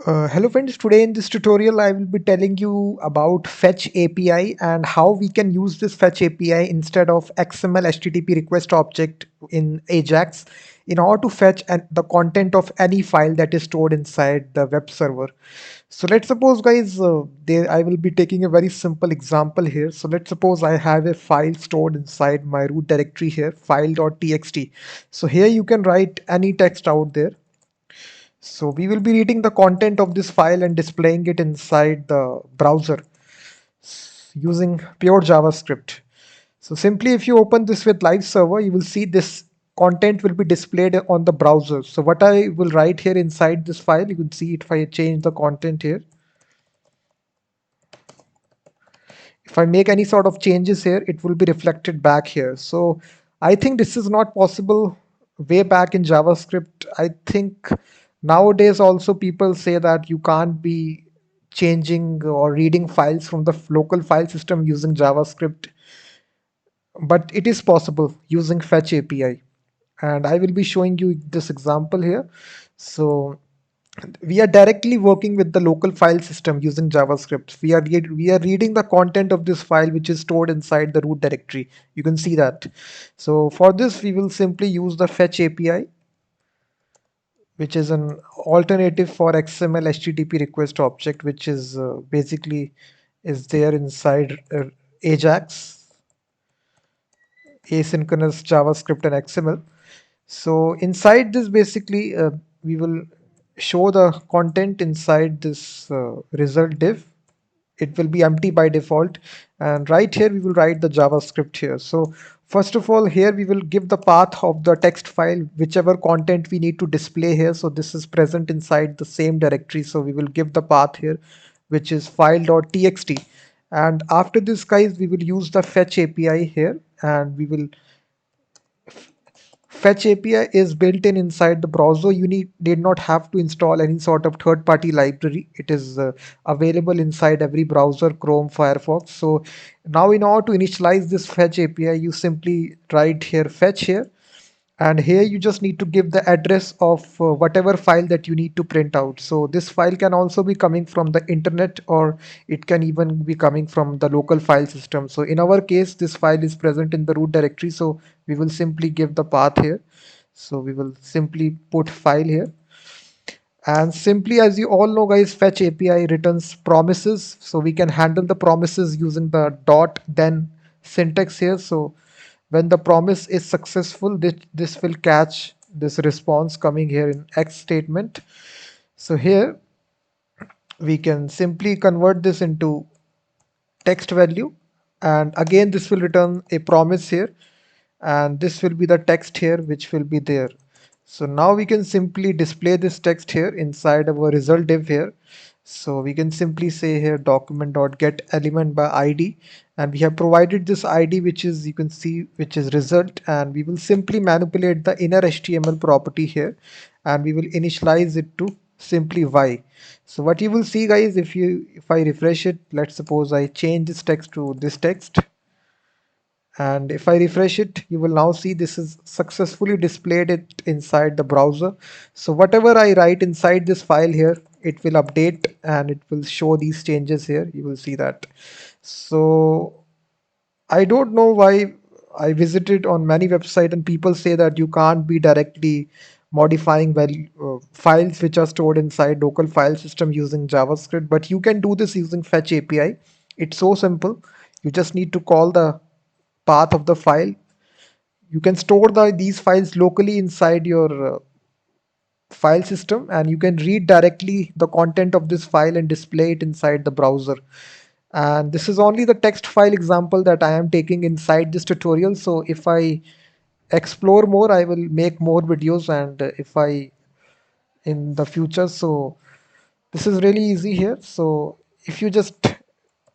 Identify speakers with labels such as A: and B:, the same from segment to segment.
A: Hello friends, today in this tutorial I will be telling you about Fetch API and how we can use this Fetch API instead of XML HTTP request object in AJAX in order to fetch the content of any file that is stored inside the web server. So let's suppose guys, I will be taking a very simple example here. So let's suppose I have a file stored inside my root directory here, file.txt. So here you can write any text out there. So we will be reading the content of this file and displaying it inside the browser using pure JavaScript. So simply if you open this with live server, you will see this content will be displayed on the browser. So what I will write here inside this file, you can see if I change the content here. If I make any sort of changes here, it will be reflected back here. So I think this is not possible way back in JavaScript. I think nowadays also people say that you can't be changing or reading files from the local file system using JavaScript, but it is possible using Fetch API. And I will be showing you this example here. So we are directly working with the local file system using JavaScript. We are reading the content of this file which is stored inside the root directory. You can see that. So for this we will simply use the Fetch API, which is an alternative for XML HTTP request object, which is basically is there inside AJAX, asynchronous JavaScript and XML. So inside this basically we will show the content inside this result div. It will be empty by default, and right here we will write the JavaScript here. So first of all, here we will give the path of the text file, whichever content we need to display here. So this is present inside the same directory, so we will give the path here, which is file.txt. And after this guys, we will use the fetch API here, and we will Fetch API is built in inside the browser. You did not have to install any sort of third-party library. It is available inside every browser, Chrome, Firefox. So now in order to initialize this Fetch API, you simply write here fetch here, and here you just need to give the address of whatever file that you need to print out. So this file can also be coming from the internet, or it can even be coming from the local file system. So in our case, this file is present in the root directory, so we will simply give the path here. So we will simply put file here, and simply, as you all know guys, fetch API returns promises, so we can handle the promises using the dot then syntax here. So when the promise is successful, this will catch this response coming here in X statement. So here we can simply convert this into text value, and again this will return a promise here, and this will be the text here which will be there. So now we can simply display this text here inside our result div here. So we can simply say here document.get element by id, and we have provided this id, which is, you can see, which is result, and we will simply manipulate the inner HTML property here, and we will initialize it to simply y. So what you will see guys, if I refresh it, let's suppose I change this text to this text, and if I refresh it, you will now see this is successfully displayed it inside the browser. So whatever I write inside this file here, it will update and it will show these changes here. You will see that. So I don't know why I visited on many websites and people say that you can't be directly modifying value files which are stored inside local file system using JavaScript, but you can do this using Fetch API. It's so simple. You just need to call the path of the file. You can store these files locally inside your file system, and you can read directly the content of this file and display it inside the browser. And this is only the text file example that I am taking inside this tutorial. So if I explore more, I will make more videos, and if I in the future. So this is really easy here. So if you just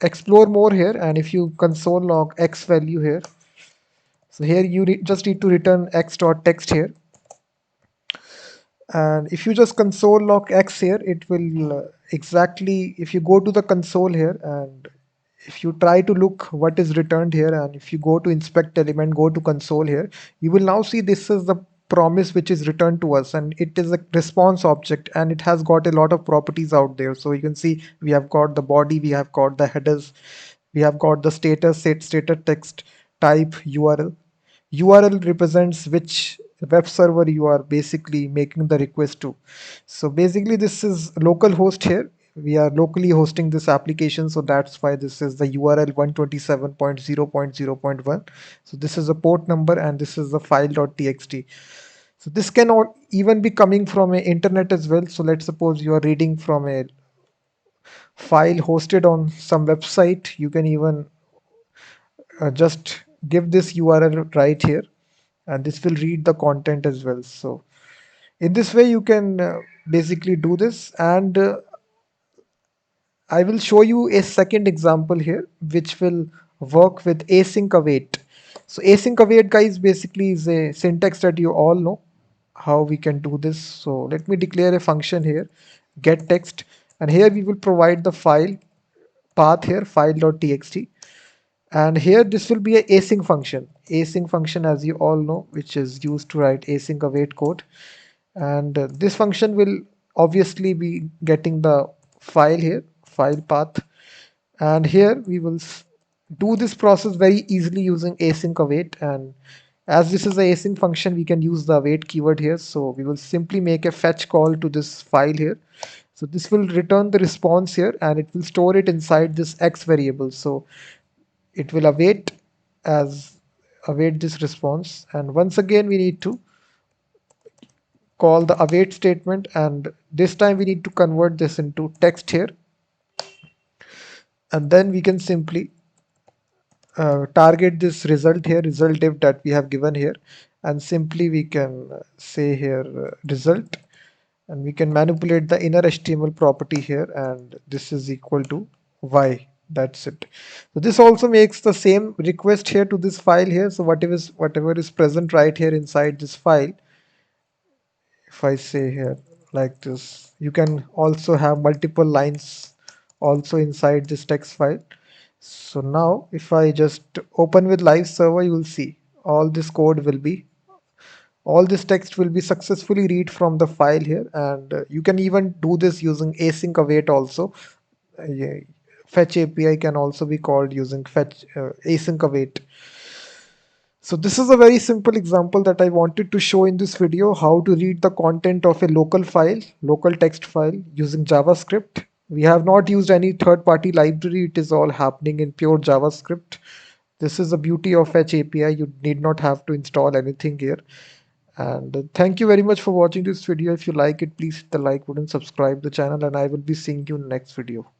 A: explore more here, and if you console log x value here, so here you just need to return x dot text here, and if you just console log x here, it will exactly, if you go to the console here and if you try to look what is returned here, and if you go to inspect element, go to console here, you will now see this is the promise which is returned to us, and it is a response object, and it has got a lot of properties out there. So you can see we have got the body, we have got the headers, we have got the status, set status text, type, URL. URL represents which web server you are basically making the request to. So basically this is local host here. We are locally hosting this application, so that's why this is the URL 127.0.0.1. So this is a port number and this is the file.txt. So this can even be coming from a internet as well. So let's suppose you are reading from a file hosted on some website. You can even just give this URL right here, and this will read the content as well. So in this way you can basically do this, and I will show you a second example here which will work with async await. So async await, guys, basically is a syntax that you all know how we can do this. So let me declare a function here, get text, and here we will provide the file path here, file.txt, and here this will be a async function. Async function, as you all know, which is used to write async await code, and this function will obviously be getting the file here, file path, and here we will do this process very easily using async await. And as this is a async function, we can use the await keyword here. So we will simply make a fetch call to this file here. So this will return the response here, and it will store it inside this x variable. So it will await this response, and once again we need to call the await statement, and this time we need to convert this into text here, and then we can simply target this result here, result div that we have given here, and simply we can say here result, and we can manipulate the inner HTML property here, and this is equal to y. That's it. So this also makes the same request here to this file here. So whatever is present right here inside this file, if I say here like this, you can also have multiple lines also inside this text file. So now if I just open with live server, you will see all this text will be successfully read from the file here, and you can even do this using async await also. Yeah, fetch API can also be called using fetch async await. So this is a very simple example that I wanted to show in this video, how to read the content of a local file, local text file using JavaScript. We have not used any third-party library. It is all happening in pure JavaScript. This is the beauty of Fetch API. You need not have to install anything here. And thank you very much for watching this video. If you like it, please hit the like button, subscribe the channel, and I will be seeing you in the next video.